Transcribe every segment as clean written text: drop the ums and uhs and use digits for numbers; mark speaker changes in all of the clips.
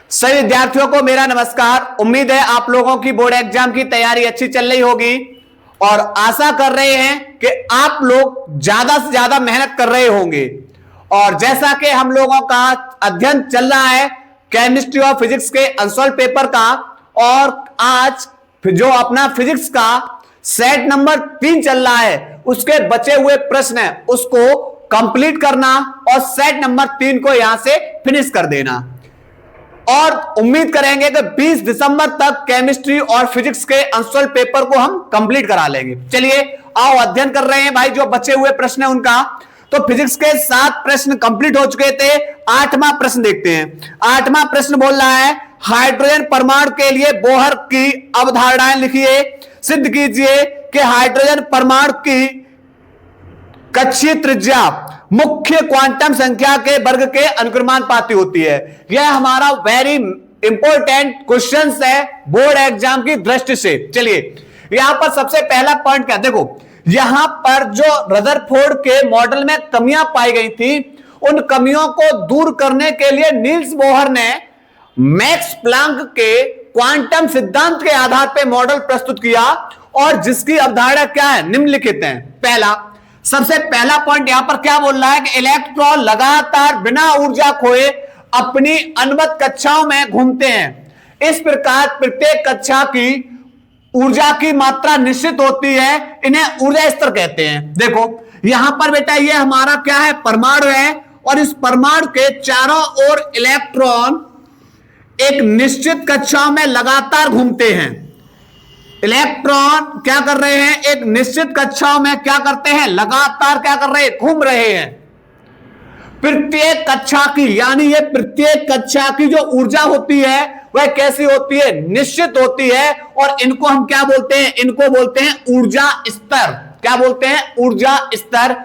Speaker 1: सभी विद्यार्थियों को मेरा नमस्कार। उम्मीद है आप लोगों की बोर्ड एग्जाम की तैयारी अच्छी चल रही होगी और आशा कर रहे हैं कि आप लोग ज्यादा से ज्यादा मेहनत कर रहे होंगे। और जैसा कि हम लोगों का अध्ययन चल रहा है केमिस्ट्री और फिजिक्स के अनसॉल्व पेपर का, और आज जो अपना फिजिक्स का सेट नंबर 3 चल रहा है उसके बचे हुए प्रश्न है उसको कंप्लीट करना और सेट नंबर 3 को यहां से फिनिश कर देना। और उम्मीद करेंगे कि 20 दिसंबर तक केमिस्ट्री और फिजिक्स के अनसॉल्व पेपर को हम कंप्लीट करा लेंगे। चलिए आओ अध्ययन कर रहे हैं भाई जो बचे हुए प्रश्न है उनका। तो फिजिक्स के 7 प्रश्न कंप्लीट हो चुके थे। 8वां प्रश्न देखते हैं। 8वां प्रश्न बोल रहा है हाइड्रोजन परमाणु के लिए बोहर की अवधारणाएं लिखिए। सिद्ध कीजिए कि हाइड्रोजन परमाणु की कक्षीय त्रिज्या मुख्य क्वांटम संख्या के वर्ग के अनुक्रमानुपाती होती है। यह हमारा वेरी इंपॉर्टेंट क्वेश्चन है बोर्ड एग्जाम की दृष्टि से। चलिए यहां पर सबसे पहला पॉइंट क्या, देखो यहां पर जो रदरफोर्ड के मॉडल में कमियां पाई गई थी उन कमियों को दूर करने के लिए नील्स बोहर ने मैक्स प्लांक के क्वांटम सिद्धांत के आधार पर मॉडल प्रस्तुत किया और जिसकी अवधारणा क्या है निम्नलिखित है। सबसे पहला पॉइंट यहां पर क्या बोल रहा है कि इलेक्ट्रॉन लगातार बिना ऊर्जा खोए अपनी अनुमत कक्षाओं में घूमते हैं। इस प्रकार प्रत्येक कक्षा की ऊर्जा की मात्रा निश्चित होती है, इन्हें ऊर्जा स्तर कहते हैं। देखो यहां पर बेटा ये हमारा क्या है, परमाणु है और इस परमाणु के चारों ओर इलेक्ट्रॉन एक निश्चित कक्षाओं में लगातार घूमते हैं। इलेक्ट्रॉन क्या कर रहे हैं, एक निश्चित कक्षाओं में क्या करते हैं, लगातार क्या कर रहे हैं, घूम रहे हैं। प्रत्येक कक्षा की यानी ये प्रत्येक कक्षा की जो ऊर्जा होती है वह कैसी होती है, निश्चित होती है। और इनको हम क्या बोलते हैं, इनको बोलते हैं ऊर्जा स्तर। क्या बोलते हैं, ऊर्जा स्तर।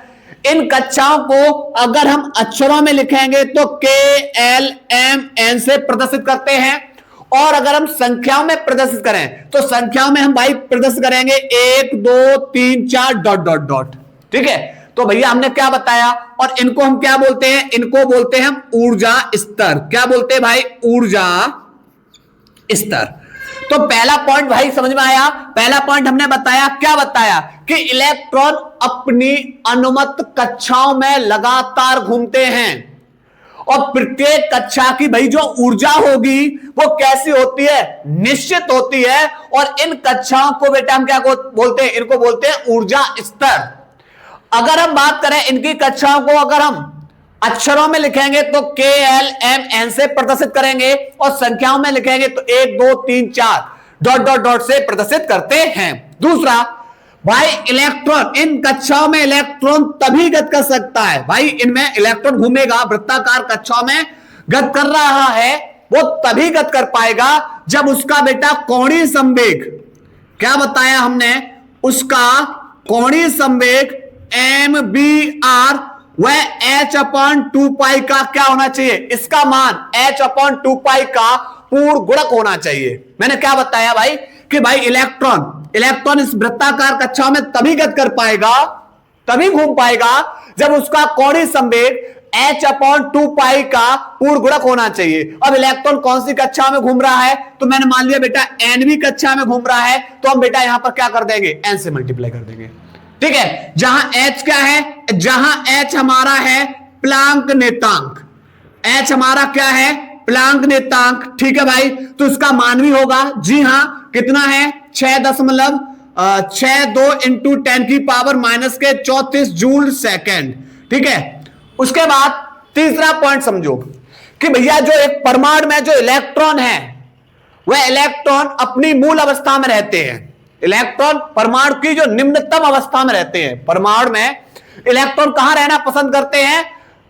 Speaker 1: इन कक्षाओं को अगर हम अक्षरों में लिखेंगे तो KLMN से प्रदर्शित करते हैं और अगर हम संख्याओं में प्रदर्शित करें तो संख्याओं में हम भाई प्रदर्शित करेंगे 1 2 3 4 डॉट डॉट डॉट। ठीक है, तो भैया हमने क्या बताया और इनको हम क्या बोलते हैं, इनको बोलते हैं हम ऊर्जा स्तर। क्या बोलते हैं भाई, ऊर्जा स्तर। तो पहला पॉइंट भाई समझ में आया। पहला पॉइंट हमने बताया, क्या बताया कि इलेक्ट्रॉन अपनी अनुमत कक्षाओं में लगातार घूमते हैं और प्रत्येक कक्षा की भाई जो ऊर्जा होगी वो कैसी होती है, निश्चित होती है। और इन कक्षाओं को बेटा हम क्या बोलते हैं, इनको बोलते हैं ऊर्जा स्तर। अगर हम बात करें इनकी कक्षाओं को अगर हम अक्षरों में लिखेंगे तो KLMN से प्रदर्शित करेंगे और संख्याओं में लिखेंगे तो 1 2 3 4 डॉट डॉट डॉट से प्रदर्शित करते हैं। दूसरा भाई इलेक्ट्रॉन, इन कक्षाओं में इलेक्ट्रॉन तभी गति कर सकता है, भाई इनमें इलेक्ट्रॉन घूमेगा वृत्ताकार कक्षाओं में गति कर रहा है, वो तभी गति कर पाएगा जब उसका बेटा कोणीय संवेग, क्या बताया हमने, उसका कोणीय संवेग MBR वह h/2π का क्या होना चाहिए, इसका मान h/2π का पूर्ण गुणक होना चाहिए। मैंने क्या बताया भाई कि भाई इलेक्ट्रॉन इस वृत्ताकार कक्षाओं में तभी गति कर पाएगा, तभी घूम पाएगा जब उसका कोणीय संवेग h/2π का पूर्ण गुणक होना चाहिए। अब इलेक्ट्रॉन कौन सी कक्षा में घूम रहा है, तो मैंने मान लिया बेटा nवीं कक्षा में घूम रहा है, तो हम बेटा यहां पर क्या कर देंगे, n से मल्टीप्लाई कर देंगे। ठीक है, जहां h क्या है, जहां h हमारा है प्लांक नेतांक, h हमारा क्या है, प्लांक नेतांक। ठीक है भाई, तो इसका मान भी होगा, जी हां, कितना है 6.62 इंटू 10⁻⁻34 जूल सेकेंड। ठीक है, उसके बाद तीसरा पॉइंट समझो कि भैया जो एक परमाणु में जो इलेक्ट्रॉन है वह इलेक्ट्रॉन अपनी मूल अवस्था में रहते हैं। इलेक्ट्रॉन परमाणु की जो निम्नतम अवस्था में रहते हैं, परमाणु में इलेक्ट्रॉन कहां रहना पसंद करते हैं,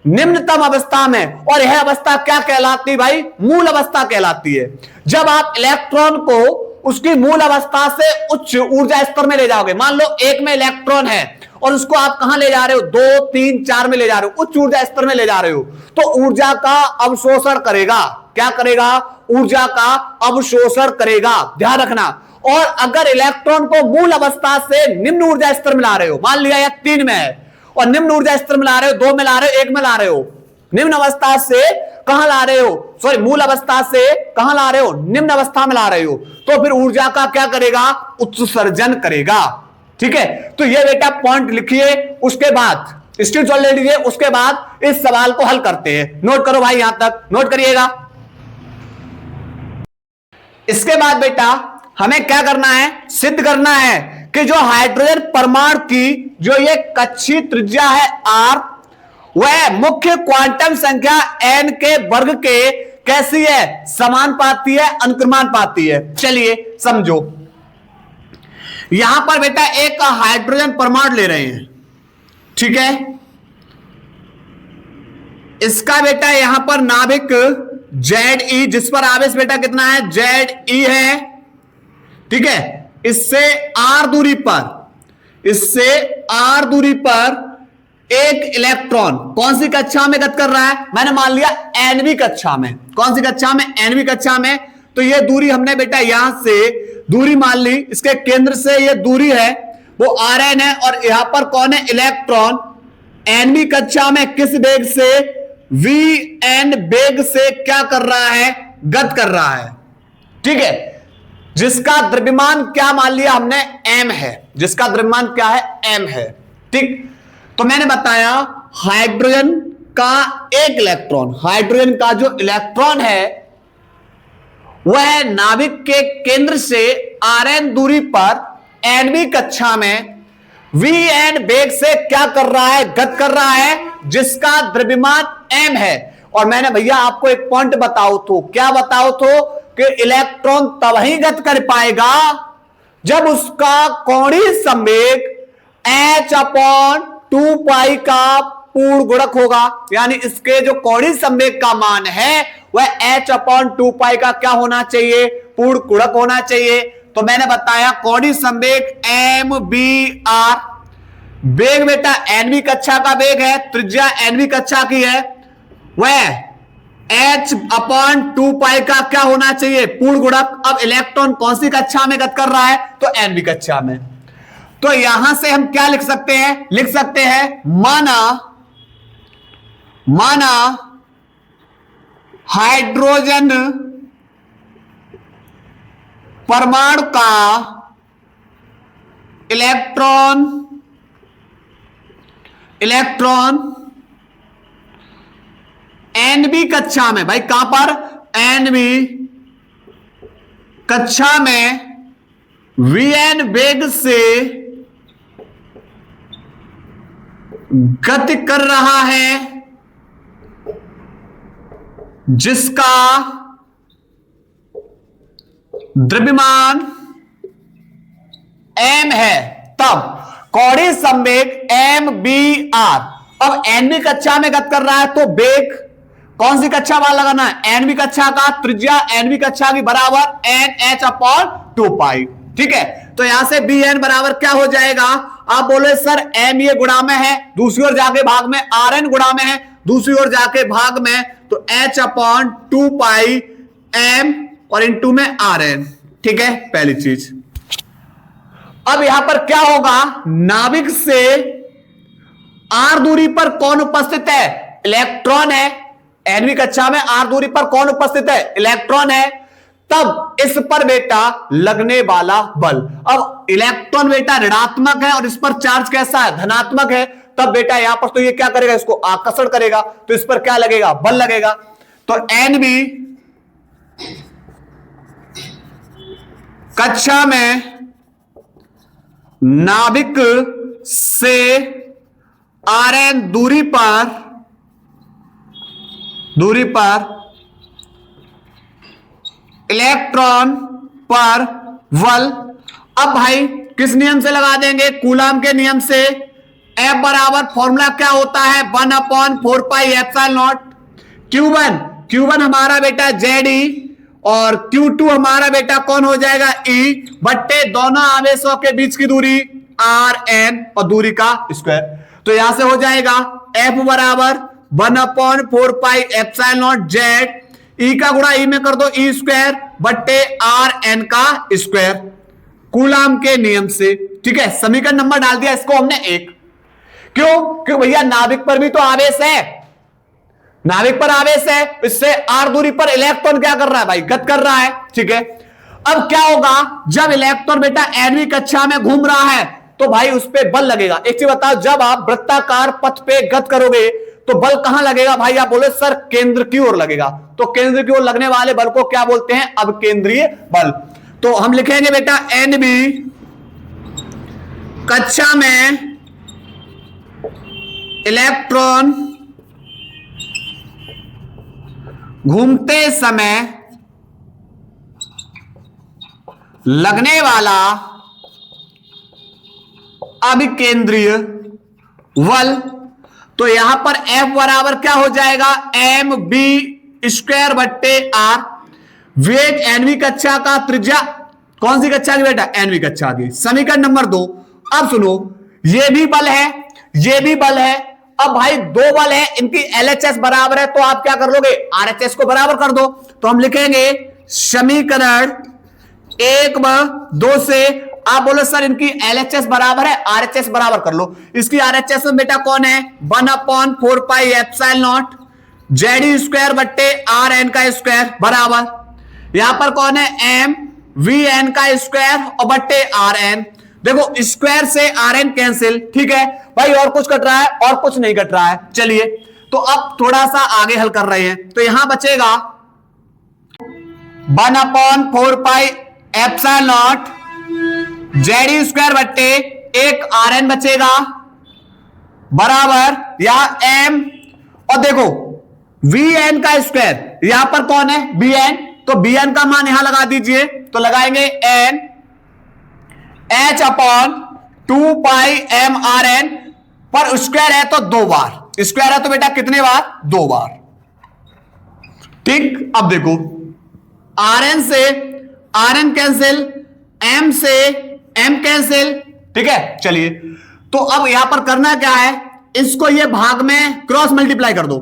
Speaker 1: निम्नतम अवस्था में। और यह अवस्था क्या कहलाती है भाई, मूल अवस्था कहलाती है। जब आप इलेक्ट्रॉन को उसकी मूल अवस्था से उच्च ऊर्जा स्तर में ले जाओगे, मान लो 1 में इलेक्ट्रॉन है और उसको आप कहां ले जा रहे हो, 2 3 4 में ले जा रहे हो, उच्च ऊर्जा स्तर में ले जा रहे हो, तो ऊर्जा का अवशोषण करेगा। क्या करेगा, ऊर्जा का अवशोषण करेगा, ध्यान रखना। और अगर इलेक्ट्रॉन को मूल अवस्था से निम्न ऊर्जा स्तर में ला रहे हो, मान लिया यह 3 में है और निम्न ऊर्जा स्तर में ला रहे हो, 2 में ला रहे हो, 1 में ला रहे हो, निम्न अवस्था से कहां ला रहे हो, सॉरी मूल अवस्था से कहां ला रहे हो, निम्न अवस्था में ला रहे हो, तो फिर ऊर्जा का क्या करेगा, उत्सर्जन करेगा। ठीक है, तो ये बेटा पॉइंट लिखिए, उसके बाद स्क्रीनशॉट ले लीजिए, उसके बाद इस सवाल को हल करते हैं। नोट करो भाई, यहां तक नोट करिएगा। इसके बाद बेटा हमें क्या करना है, सिद्ध करना है कि जो हाइड्रोजन परमाणु की जो ये कक्षीय त्रिज्या है r, वह मुख्य क्वांटम संख्या n के वर्ग के कैसी है, समानुपाती है, अनुक्रमानुपाती है। चलिए समझो, यहां पर बेटा एक हाइड्रोजन परमाणु ले रहे हैं, ठीक है, इसका बेटा यहां पर नाभिक Ze, जिस पर आवेश बेटा कितना है, Ze है, ठीक है, इससे r दूरी पर एक इलेक्ट्रॉन कौन सी कक्षा में गति कर रहा है, मैंने मान लिया nवीं कक्षा में। कौन सी कक्षा में, nवीं कक्षा में। तो ये दूरी हमने बेटा यहां से दूरी मान ली, इसके केंद्र से ये दूरी है वो Rn है, और यहां पर कौन है, इलेक्ट्रॉन nवीं कक्षा में किस वेग से, Vn वेग से क्या कर रहा है, गति कर रहा है। ठीक है, जिसका द्रव्यमान क्या मान लिया हमने, m है, जिसका द्रव्यमान क्या है, m है। ठीक, तो मैंने बताया हाइड्रोजन का एक इलेक्ट्रॉन, हाइड्रोजन का जो इलेक्ट्रॉन है वह नाभिक के केंद्र से Rn दूरी पर nवीं कक्षा में Vn वेग से क्या कर रहा है, गति कर रहा है, जिसका द्रव्यमान m है। और मैंने भैया आपको एक पॉइंट बताओ तो, क्या बताओ तो, कि इलेक्ट्रॉन तब ही गति कर पाएगा जब उसका कोणीय संवेग h/2π का पूर्ण गुणक होगा। यानी इसके जो कोणीय संवेग का मान है वह h/2π का क्या होना चाहिए, पूर्ण गुणक होना चाहिए। तो मैंने बताया कोणीय संवेग mvr, वेग बेटा nवीं कक्षा का वेग है, त्रिज्या nवीं कक्षा की है, वह h/2π का क्या होना चाहिए, पूर्ण गुणक। अब इलेक्ट्रॉन कौन सी कक्षा में गति कर रहा है, तो nवीं कक्षा में। तो यहां से हम क्या लिख सकते हैं, लिख सकते हैं माना हाइड्रोजन परमाणु का इलेक्ट्रॉन nवीं कक्षा में, भाई कहां पर, nवीं कक्षा में Vn वेग से गति कर रहा है, जिसका द्रव्यमान m है। तब कोणीय संवेग mvr, अब nवीं कक्षा में गति कर रहा है तो वेग कौन सी कक्षा वाला लगाना है, nवीं कक्षा का, त्रिज्या nवीं कक्षा की बराबर nh/2π। ठीक है, तो यहां से Bn बराबर क्या हो जाएगा, आप बोले सर m ये गुणा में है, दूसरी ओर जाके भाग में, Rn गुणा में है, दूसरी ओर जाके भाग में, तो h/2π m और इंटू में Rn। ठीक है, पहली चीज। अब यहां पर क्या होगा, नाभिक से r दूरी पर कौन उपस्थित है, इलेक्ट्रॉन है, nवीं कक्षा में r दूरी पर कौन उपस्थित है, इलेक्ट्रॉन है। तब इस पर बेटा लगने वाला बल, अब इलेक्ट्रॉन बेटा ऋणात्मक है और इस पर चार्ज कैसा है, धनात्मक है, तब बेटा यहां पर तो ये क्या करेगा, इसको आकर्षण करेगा, तो इस पर क्या लगेगा, बल लगेगा। तो nवीं कक्षा में नाभिक से Rn दूरी पर इलेक्ट्रॉन पर बल। अब भाई किस नियम से लगा देंगे, कूलाम के नियम से। F बराबर फॉर्मूला क्या होता है, 1/4πε0 Q1 हमारा बेटा Ze और Q2 हमारा बेटा कौन हो जाएगा, E बट्टे दोनों आवेशों के बीच की दूरी Rn और दूरी का स्क्वायर। तो यहां से हो जाएगा F बराबर 1/4πε0 Z, E का गुणा E में कर दो E स्क्वायर बट्टे Rn का स्क्वायर, कूलाम के नियम से। ठीक है, समीकरण नंबर डाल दिया इसको हमने 1। क्यों, क्योंकि भैया नाभिक पर भी तो आवेश है, नाभिक पर आवेश है, इससे r दूरी पर इलेक्ट्रॉन क्या कर रहा है भाई, गति कर रहा है। ठीक है, अब क्या होगा, जब इलेक्ट्रॉन बेटा nवीं कक्षा में घूम रहा है तो भाई उस पर बल लगेगा। एक चीज बताओ, जब आप वृत्ताकार पथ पे गति करोगे तो बल कहां लगेगा भाई, आप बोले सर केंद्र की ओर लगेगा। तो केंद्र की ओर लगने वाले बल को क्या बोलते हैं, अब केंद्रीय बल। तो हम लिखेंगे बेटा nवीं कक्षा में इलेक्ट्रॉन घूमते समय लगने वाला अभिकेंद्रीय बल। तो यहां पर F बराबर क्या हो जाएगा, mb² बट्टे r। वेग nवीं कक्षा का, त्रिज्या कौन सी कक्षा की बेटा, nवीं कक्षा की। समीकरण नंबर 2। अब सुनो, ये भी बल है, ये भी बल है। अब भाई दो बल है, इनकी LHS बराबर है, तो आप क्या कर लोगे, RHS को बराबर कर दो। तो हम लिखेंगे समीकरण 1/2 से, आप बोलो सर इनकी LHS बराबर है, RHS बराबर कर लो। इसकी RHS में बेटा कौन है, 1/4 पाई एप्सिलॉन Z² बट्टे RN का स्क्वायर बराबर, यहां पर कौन है, m VN का स्क्वायर और बट्टे RN। देखो स्क्वायर से RN कैंसिल, ठीक है भाई, और कुछ कट रहा है, और कुछ नहीं कट रहा है। चलिए तो अब थोड़ा सा आगे हल कर रहे हैं, तो यहां बचेगा 1/4 पाई एप्सिलॉन Z² बट्टे 1 RN बचेगा बराबर, यहां m और देखो VN का स्क्वायर, यहां पर कौन है, BN। तो BN का मान यहां लगा दीजिए, तो लगाएंगे n h/2 पाई m RN, पर स्क्वायर है तो 2 बार, स्क्वायर है तो बेटा कितने बार, 2 बार। ठीक, अब देखो RN से RN कैंसिल, m से m कैंसिल, ठीक है। चलिए तो अब यहां पर करना क्या है, इसको ये भाग में क्रॉस मल्टीप्लाई कर दो।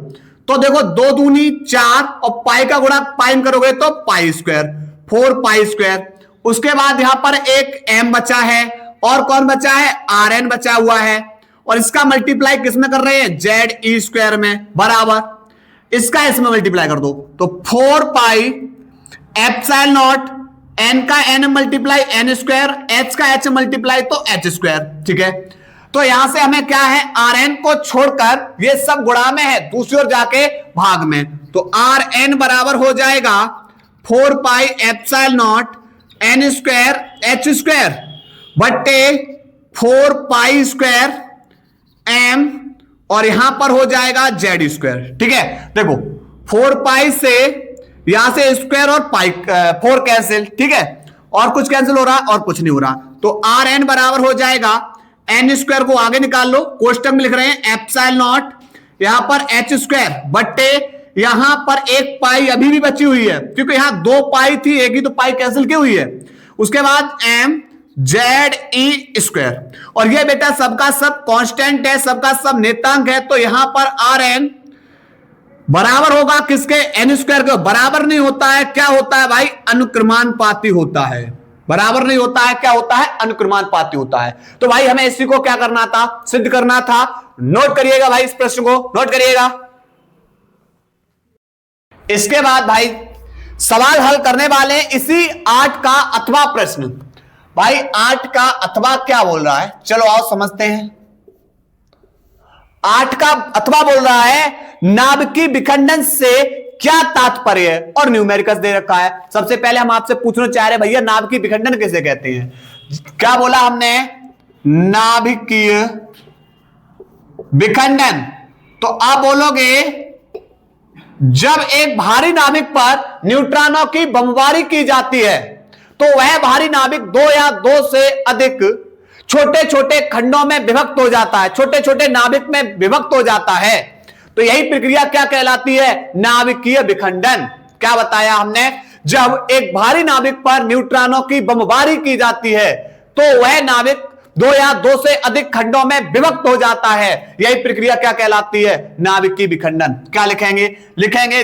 Speaker 1: तो देखो 2 दूनी 4 और पाई का गुणा पाई में करोगे तो पाई², 4 पाई²। उसके बाद यहां पर एक m बचा है, और कौन बचा है, RN बचा हुआ है, और इसका मल्टीप्लाई किसमें कर रहे हैं, ZE² में बराबर, इसका इसमें मल्टीप्लाई कर दो। तो 4 पाई एप्सिलॉन n का n मल्टीप्लाई n², h का h मल्टीप्लाई तो h²। ठीक है, तो यहां से हमें क्या है, RN को छोड़कर ये सब गुणा में है, दूसरी ओर जाके भाग में, तो RN बराबर हो जाएगा 4 पाई एप्सिलॉन n² h² बट्टे 4 पाई² m, और यहां पर हो जाएगा Z²। ठीक है, देखो 4 पाई से यहां से स्क्वायर और पाई 4 कैंसिल, ठीक है, और कुछ कैंसिल हो रहा है और कुछ नहीं हो रहा। तो RN बराबर हो जाएगा, n² को आगे निकाल लो, कोष्टक में लिख रहे हैं एप्सिलॉन, यहां पर h² बट्टे यहां पर एक पाई अभी भी बची हुई है, क्योंकि यहां 2 पाई थी, एक ही तो पाई कैंसिल की हुई है। उसके बाद m ZE², और ये बेटा सबका सब कांस्टेंट है, सबका सब नेतांक है, तो यहां पर RN बराबर होगा किसके, n² के। बराबर नहीं होता है, क्या होता है भाई, अनुक्रमानुपाती होता है। बराबर नहीं होता है, क्या होता है, अनुक्रमानुपाती होता है। तो भाई हमें इसी को क्या करना था, सिद्ध करना था। नोट करिएगा भाई, इस प्रश्न को नोट करिएगा। इसके बाद भाई सवाल हल करने वाले इसी 8 का अथवा प्रश्न। भाई 8 का अथवा क्या बोल रहा है, चलो आओ समझते हैं। 8 का अथवा बोल रहा है नाभिकीय विखंडन से क्या तात्पर्य है, और न्यूमेरिकल्स दे रखा है। सबसे पहले हम आपसे पूछना चाह रहे हैं भैया नाभिकीय विखंडन किसे कहते हैं। क्या बोला हमने, नाभिकीय विखंडन। तो आप बोलोगे जब एक भारी नाभिक पर न्यूट्रॉनों की बमबारी की जाती है तो वह भारी नाभिक 2 या 2 से अधिक छोटे छोटे खंडों में विभक्त हो जाता है, छोटे छोटे नाभिक में विभक्त हो जाता है। तो यही प्रक्रिया क्या कहलाती है, नाभिकीय विखंडन। क्या बताया हमने, जब एक भारी नाभिक पर न्यूट्रॉनों की बमबारी की जाती है तो वह नाभिक 2 या 2 से अधिक खंडों में विभक्त हो जाता है। यही प्रक्रिया क्या कहलाती है, नाभिकीय विखंडन। क्या लिखेंगे, लिखेंगे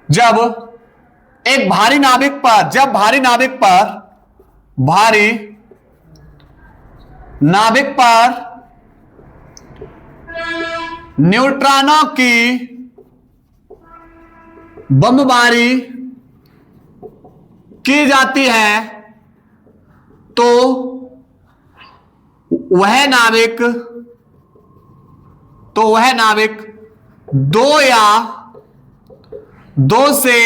Speaker 1: जब एक भारी नाभिक पर, जब भारी नाभिक न्यूट्रॉनों की बमबारी की जाती है तो वह नाविक दो या दो से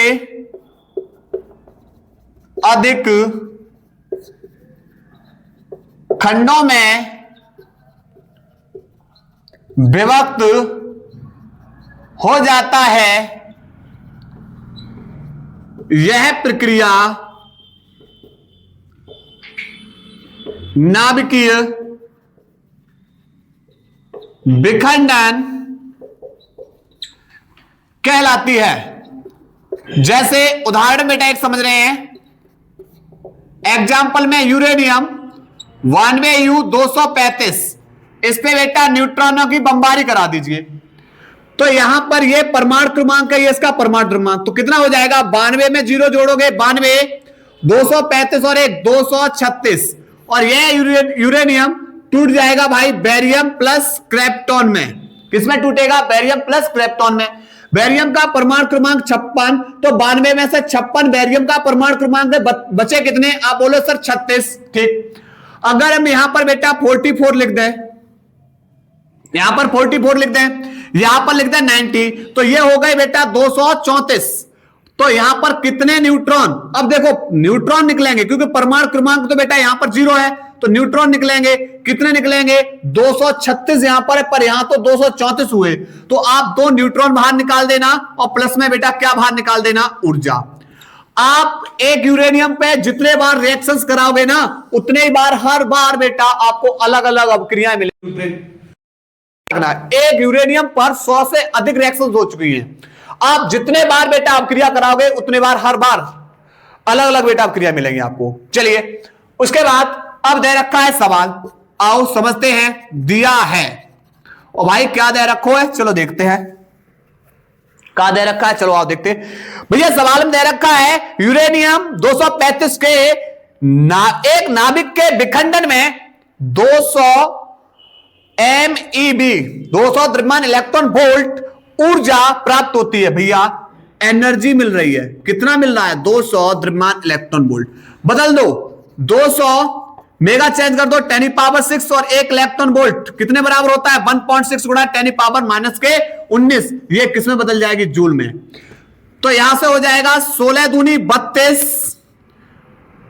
Speaker 1: अधिक खंडों में विभक्त हो जाता है। यह प्रक्रिया नाभिकीय विखंडन कहलाती है। जैसे उदाहरण बेटा एक समझ रहे हैं, एग्जाम्पल में यूरेनियम 92U235, इस पे बेटा न्यूट्रॉनों की बमबारी करा दीजिए। तो यहां पर ये परमाणु क्रमांक है, ये इसका परमाणु क्रमांक, तो कितना हो जाएगा? 92 में 0 जोड़ोगे 92, 235 और 1 236, और यह यूरेनियम टूट जाएगा भाई बेरियम प्लस क्रेप्टॉन में। किसमें टूटेगा? बेरियम प्लस क्रेप्टॉन में। बेरियम का परमाणु क्रमांक 56, तो 92 में से 56 बेरियम का परमाणु क्रमांक है, बचे कितने? आप बोलो सर 36। ठीक, अगर हम यहां पर बेटा 44 लिख दें, यहां पर 44 लिख दें, यहां पर लिख दें 90, तो ये हो गए बेटा 234। तो यहां पर कितने न्यूट्रॉन? अब देखो न्यूट्रॉन निकलेंगे क्योंकि परमाणु क्रमांक तो बेटा यहां पर 0 है, तो न्यूट्रॉन निकलेंगे। कितने निकलेंगे? 236 यहां पर यहां तो 234 हुए, तो आप 2 न्यूट्रॉन बाहर निकाल देना और प्लस में बेटा क्या बाहर निकाल देना? ऊर्जा। आप एक यूरेनियम पे जितने बार रिएक्शंस कराओगे ना, उतने ही बार हर बार बेटा आपको अलग अलग अभिक्रियाएं मिलेंगी। एक यूरेनियम पर 100 से अधिक रिएक्शंस हो चुकी हैं। आप जितने बार बेटा अभिक्रिया कराओगे उतने बार हर बार अलग अलग बेटा अभिक्रिया मिलेंगी आपको। चलिए उसके बाद अब दे रखा है सवाल, आओ समझते हैं। दिया है और भाई क्या दे रखो है, चलो देखते हैं क्या दे रखा है। चलो आओ देखते हैं भैया। सवाल में दे रखा है यूरेनियम 235 के एक नाभिक के विखंडन में 200 MeV 200 द्रव्यमान इलेक्ट्रॉन वोल्ट ऊर्जा प्राप्त होती है। भैया एनर्जी मिल रही है, कितना मिल रहा है? 200 द्रव्यमान इलेक्ट्रॉन वोल्ट। बदल दो, 200 मेगा चेंज कर दो 10⁻6 और 1 इलेक्ट्रॉन वोल्ट कितने बराबर होता है? 1.6 गुणा 10⁻⁻⁰ ये किसमें बदल जाएगी? जूल में। तो यहां से हो जाएगा 16 दूनी 32,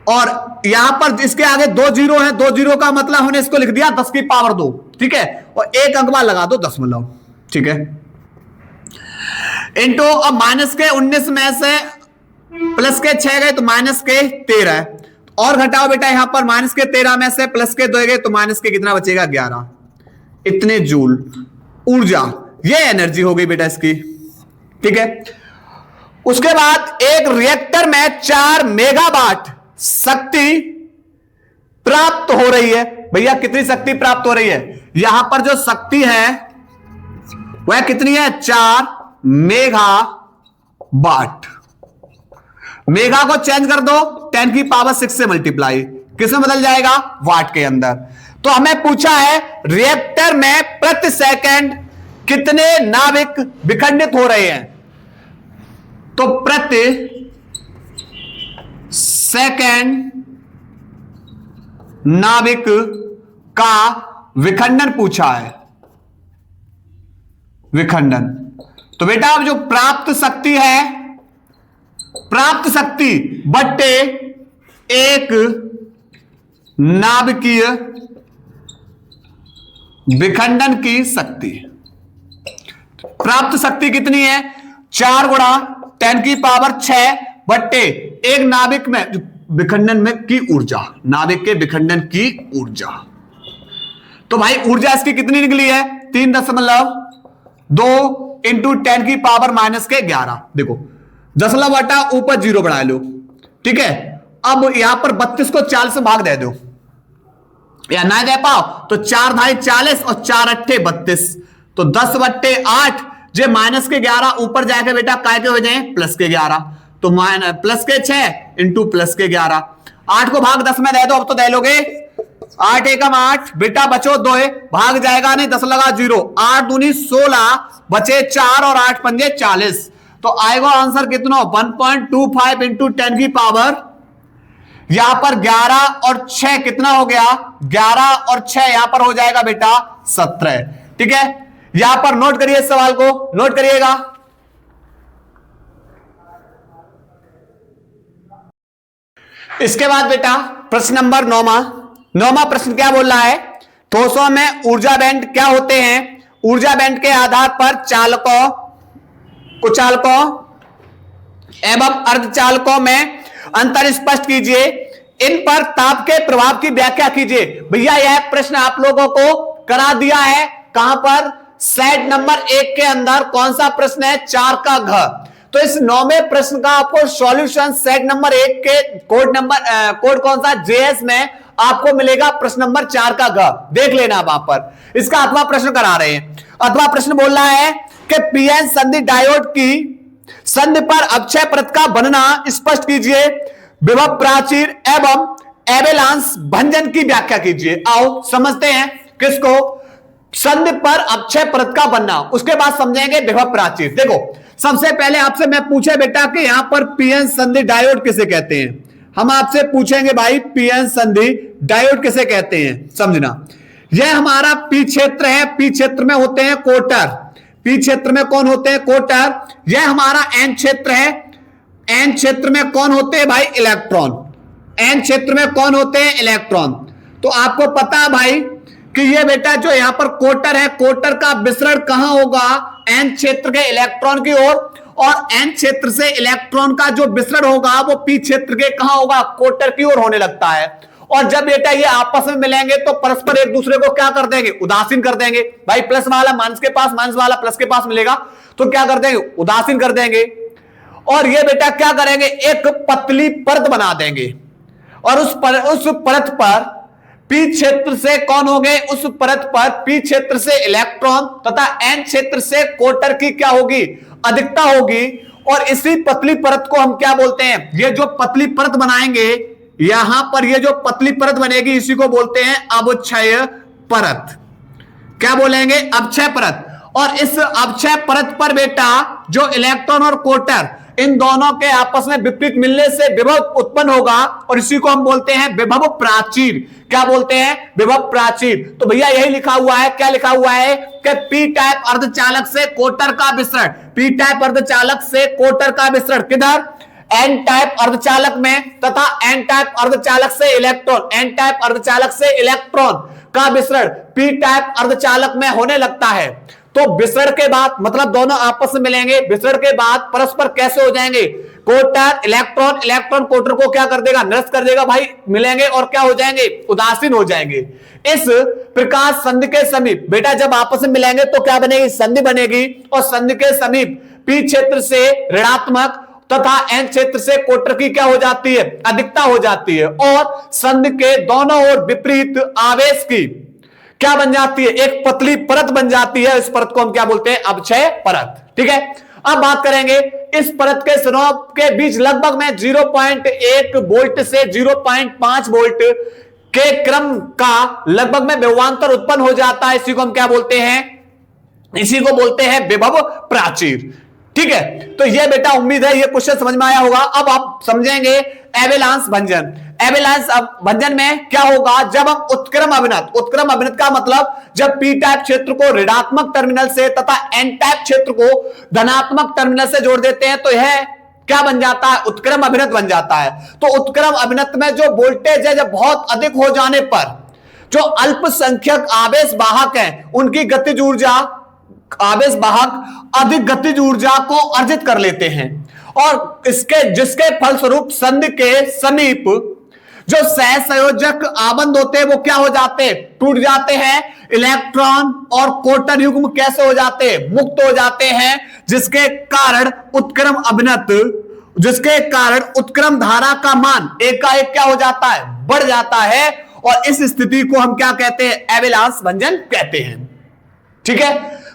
Speaker 1: और यहां पर इसके आगे 2 जीरो है, 2 जीरो का मतलब हमने इसको लिख दिया 10⁻2, ठीक है, और एक अंक लगा दो दशमलव, ठीक है, इंटू अब माइनस के 19 में से प्लस के 6 गए तो माइनस के 13, और घटाओ बेटा यहां पर माइनस के 13 में से प्लस के 2 गए तो माइनस के कितना बचेगा? 11। इतने जूल ऊर्जा, ये एनर्जी हो गई बेटा इसकी, ठीक है। उसके बाद एक रिएक्टर में 4 मेगावाट शक्ति प्राप्त हो रही है। भैया कितनी शक्ति प्राप्त हो रही है? यहां पर जो शक्ति है वह कितनी है? 4 मेगावाट। मेगा को चेंज कर दो 10⁻6 से मल्टीप्लाई, किसमें बदल जाएगा? वाट के अंदर। तो हमें पूछा है रिएक्टर में प्रति सेकंड कितने नाभिक विखंडित हो रहे हैं। तो प्रति सेकंड नाभिक का विखंडन पूछा है, विखंडन। तो बेटा अब जो प्राप्त शक्ति है, प्राप्त शक्ति बट्टे एक नाभिकीय विखंडन की शक्ति। प्राप्त शक्ति कितनी है? 4 गुणा 10⁻6 बट्टे एक नाभिक में विखंडन में की ऊर्जा, नाभिक के विखंडन की ऊर्जा। तो भाई ऊर्जा इसकी कितनी निकली है? 3.2 इंटू 10⁻⁻11। देखो दशमलव बटा ऊपर 0 बढ़ा लो, ठीक है। अब यहां पर 32 को 4 से भाग दे दो, या ना दे पाओ तो 4 धाई 40 और 4 अट्ठे 32, तो 10/8 जे माइनस के 11 ऊपर जाके बेटा काय के हो जाए प्लस के 11, तो प्लस के 6 इंटू प्लस के 11। 8 को भाग 10 में दे दो, अब तो दे लोगे 8 एकम 8 बेटा बचो 2 भाग जाएगा नहीं 10 लगा 0 8 दूनी 16 बचे 4 और 8 पंजे 40 तो आएगा आंसर कितना 1.25 इंटू 10 की पावर यहां पर 11 और 6 कितना हो गया 11 और 6 यहां पर हो जाएगा बेटा 17। ठीक है यहां पर नोट करिए इस सवाल को नोट करिएगा। इसके बाद बेटा प्रश्न नंबर 9वां प्रश्न क्या बोल रहा है ठोसों में ऊर्जा बैंड क्या होते हैं। ऊर्जा बैंड के आधार पर चालकों कुचालकों एवं अर्धचालकों में अंतर स्पष्ट कीजिए। इन पर ताप के प्रभाव की व्याख्या कीजिए। भैया यह प्रश्न आप लोगों को करा दिया है कहां पर सेट नंबर 1 के अंदर कौन सा प्रश्न है 4 का घ। तो इस 9वें प्रश्न का आपको सॉल्यूशन सेट नंबर 1 के कोड कौन सा जेएस में आपको मिलेगा प्रश्न नंबर 4 का घ। देख लेना वहां पर इसका 8वां प्रश्न करा रहे हैं। 8वां प्रश्न बोल रहा है कि पीएन संधि डायोड की संधि पर अक्षय परत का बनना स्पष्ट कीजिए। विभव प्राचीर एवं एवेलांस भंजन की व्याख्या कीजिए। आओ समझते हैं किसको संधि पर अक्षय परत का बनना उसके बाद समझेंगे विभव प्राचीर। देखो सबसे पहले आपसे मैं पूछे बेटा कि यहां पर पीएन संधि डायोड किसे कहते हैं। हम आपसे पूछेंगे भाई पीएन संधि डायोड किसे कहते हैं समझना। यह हमारा पी क्षेत्र है। पी क्षेत्र में होते हैं कोटर। पी क्षेत्र में कौन होते हैं कोटर। यह हमारा एन क्षेत्र है। एन क्षेत्र में कौन होते हैं भाई इलेक्ट्रॉन। एन क्षेत्र में कौन होते हैं इलेक्ट्रॉन। तो आपको पता है भाई कि ये बेटा जो यहां पर कोटर है कोटर का विसरण कहां होगा एन क्षेत्र के इलेक्ट्रॉन की ओर और एन क्षेत्र से इलेक्ट्रॉन का जो विसरण होगा वो पी क्षेत्र के कहां होगा कोटर की ओर होने लगता है। और जब बेटा ये आपस में मिलेंगे तो परस्पर एक दूसरे को क्या कर देंगे उदासीन कर देंगे। भाई प्लस वाला माइनस के पास माइनस वाला प्लस के पास मिलेगा तो क्या कर देंगे उदासीन कर देंगे। और ये बेटा क्या करेंगे एक पतली परत बना देंगे और उस परत पर पी क्षेत्र से कौन होंगे उस परत पर पी क्षेत्र से इलेक्ट्रॉन तथा एन क्षेत्र से कोटर की क्या होगी अधिकता होगी। और इसी पतली परत को हम क्या बोलते हैं ये जो पतली परत बनाएंगे यहां पर ये जो पतली परत बनेगी इसी को बोलते हैं अवक्षय परत। क्या बोलेंगे अवक्षय परत। और इस अवक्षय परत पर बेटा जो इलेक्ट्रॉन और कोटर इन दोनों के आपस में विपरीत मिलने से विभव उत्पन्न होगा और इसी को हम बोलते हैं विभव प्राचीर। क्या बोलते हैं विभव प्राचीर। तो भैया यही लिखा हुआ है क्या लिखा हुआ है कि पी टाइप अर्धचालक से कोटर का विसरण पी टाइप अर्धचालक से कोटर का विसरण किधर एन टाइप अर्धचालक में तथा एन टाइप अर्धचालक से इलेक्ट्रॉन एन टाइप अर्धचालक से इलेक्ट्रॉन का विसरण पी टाइप अर्धचालक में होने लगता है। तो विसरण के बाद मतलब दोनों आपस में मिलेंगे विसरण के बाद परस्पर कैसे हो जाएंगे कोटर इलेक्ट्रॉन इलेक्ट्रॉन कोटर को क्या कर देगा निरस्त कर देगा भाई मिलेंगे और क्या हो जाएंगे उदासीन हो जाएंगे। इस प्रकार संधि के समीप बेटा जब आपस में मिलेंगे तो क्या बनेगी संधि बनेगी और संधि के समीप पी क्षेत्र से ऋणात्मक तथा एन क्षेत्र से कोटर की क्या हो जाती है अधिकता हो जाती है और संधि के दोनों ओर विपरीत आवेश की क्या बन जाती है एक पतली परत बन जाती है। इस परत को हम क्या बोलते हैं अवक्षय परत। ठीक है अब बात करेंगे इस परत के सिरों के बीच लगभग में 0.1 वोल्ट से 0.5 वोल्ट के क्रम का लगभग में विभवांतर उत्पन्न हो जाता है। इसी को हम क्या बोलते हैं इसी को बोलते हैं विभव प्राचीर। ठीक है तो ये बेटा उम्मीद है ये क्वेश्चन समझ में आया होगा। अब आप समझेंगे एवेलांस भंजन। एवेलांस भंजन में क्या होगा जब हम उत्क्रम अभिनत का मतलब जब पी टाइप क्षेत्र को ऋणात्मक टर्मिनल से तथा एन टाइप क्षेत्र को धनात्मक टर्मिनल से जोड़ देते हैं तो यह क्या बन जाता है उत्क्रम अभिनत बन जाता है। तो उत्क्रम अभिनत में जो वोल्टेज है जब बहुत अधिक हो जाने पर जो अल्पसंख्यक आवेश वाहक हैं उनकी गतिज ऊर्जा आवेश वाहक अधिक गतिज ऊर्जा को अर्जित कर लेते हैं और जिसके फलस्वरूप संधि के समीप जो सहसंयोजक आबंध होते हैं वो क्या हो जाते हैं टूट जाते हैं। इलेक्ट्रॉन और कोटर युग्म कैसे हो जाते हैं मुक्त हो जाते हैं जिसके कारण उत्क्रम धारा का मान एकाएक क्या हो जाता है बढ़ जाता है और इस स्थिति को हम क्या कहते हैं एवेलांस भंजन कहते हैं। ठीक है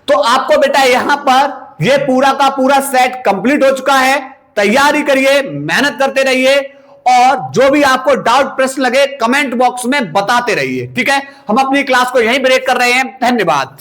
Speaker 1: तो आपको बेटा यहां पर यह पूरा का पूरा सेट कंप्लीट हो चुका है। तैयारी करिए मेहनत करते रहिए और जो भी आपको डाउट प्रश्न लगे कमेंट बॉक्स में बताते रहिए। ठीक है, हम अपनी क्लास को यहीं ब्रेक कर रहे हैं। धन्यवाद।